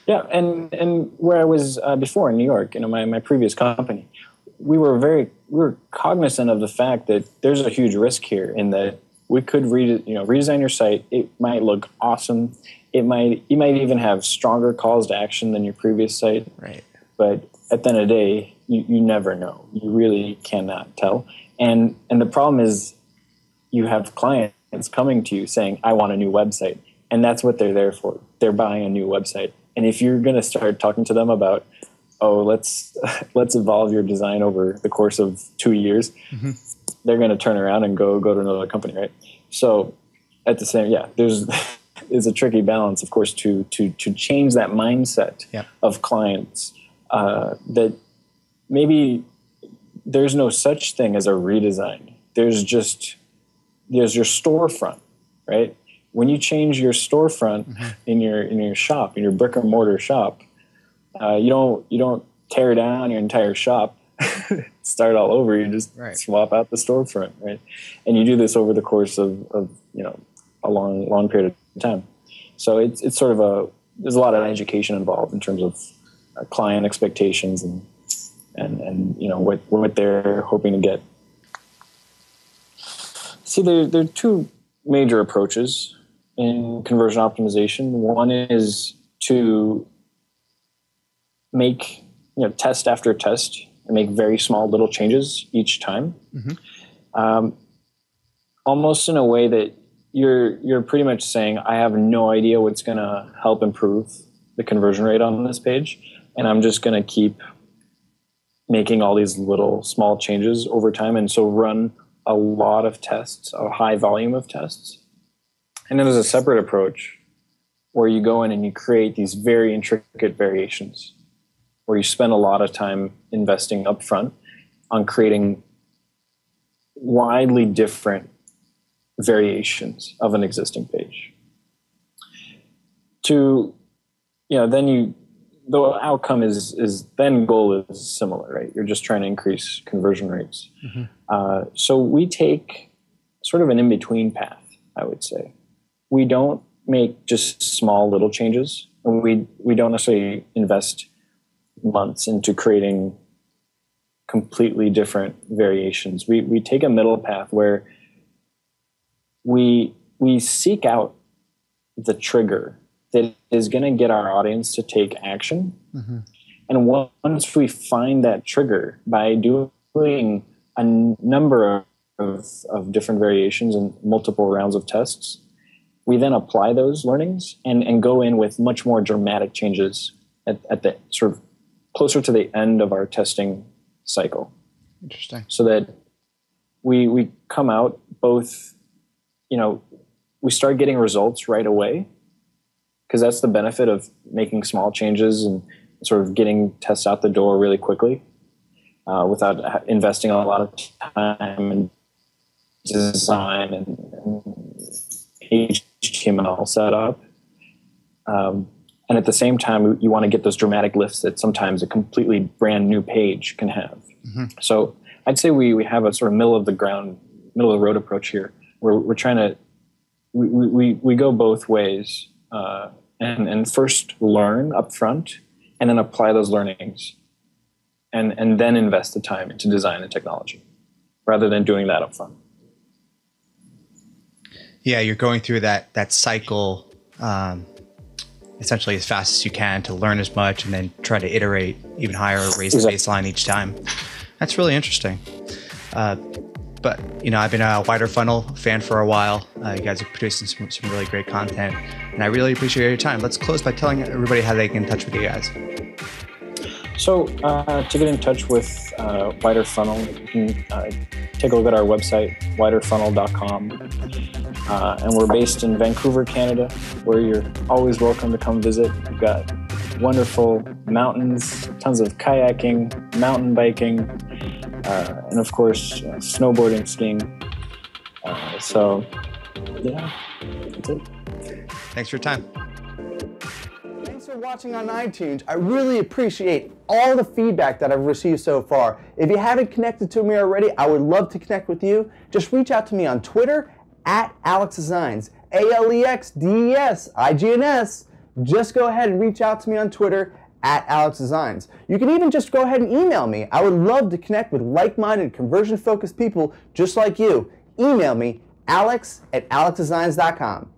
Yeah, and where I was before in New York, my previous company, we were cognizant of the fact that there's a huge risk here in that we could redesign your site. It might look awesome. You might even have stronger calls to action than your previous site. Right. But at the end of the day, you never know. You really cannot tell. And the problem is you have clients coming to you saying, I want a new website. And that's what they're there for. They're buying a new website. And if you're going to start talking to them about, let's evolve your design over the course of 2 years, mm-hmm. they're going to turn around and go to another company, right? So at the same, there's a tricky balance, of course, to change that mindset of clients that maybe there's no such thing as a redesign. There's your storefront, right? When you change your storefront mm-hmm. in your shop, in your brick and mortar shop, you don't tear down your entire shop, start all over. You just swap out the storefront, right? And you do this over the course of a long period of time. So it's sort of there's a lot of education involved in terms of client expectations and what they're hoping to get. See, there are two major approaches in conversion optimization. One is to make test after test and make very small little changes each time, mm-hmm. Almost in a way that you're pretty much saying, I have no idea what's going to help improve the conversion rate on this page, and I'm just going to keep making all these little small changes over time, and so run a lot of tests, a high volume of tests. And then there's a separate approach where you go in and you create these very intricate variations, where you spend a lot of time investing upfront on creating widely different variations of an existing page. The outcome is then goal is similar, right? You're just trying to increase conversion rates. Mm-hmm. So we take sort of an in-between path, I would say. We don't make just small little changes, and we don't necessarily invest months into creating completely different variations. We take a middle path where we seek out the trigger that is going to get our audience to take action. Mm-hmm. And once we find that trigger by doing a number of different variations and multiple rounds of tests, we then apply those learnings and go in with much more dramatic changes at the sort of closer to the end of our testing cycle. Interesting. So that we come out both, we start getting results right away, because that's the benefit of making small changes and sort of getting tests out the door really quickly without investing a lot of time and design and HTML setup. And at the same time, you want to get those dramatic lifts that sometimes a completely brand new page can have. Mm-hmm. So I'd say we have a sort of middle of the road approach here. We're trying to, we go both ways. And first learn up front and then apply those learnings and then invest the time into design and technology rather than doing that up front. Yeah, you're going through that cycle essentially as fast as you can to learn as much and then try to iterate even higher or raise the baseline each time. That's really interesting. But, I've been a Wider Funnel fan for a while. You guys are producing some really great content, and I really appreciate your time. Let's close by telling everybody how they get in touch with you guys. So to get in touch with Wider Funnel, you can take a look at our website, widerfunnel.com. And we're based in Vancouver, Canada, where you're always welcome to come visit. We've got wonderful mountains, tons of kayaking, mountain biking, and of course, snowboarding, skiing. That's it. Thanks for your time. Thanks for watching on iTunes. I really appreciate all the feedback that I've received so far. If you haven't connected to me already, I would love to connect with you. Just reach out to me on Twitter @alexdesigns, ALEXDESIGNS. just go ahead and reach out to me on Twitter at alexdesigns. You can even just go ahead and email me. I would love to connect with like-minded, conversion-focused people just like you. Email me, alex@alexdesigns.com.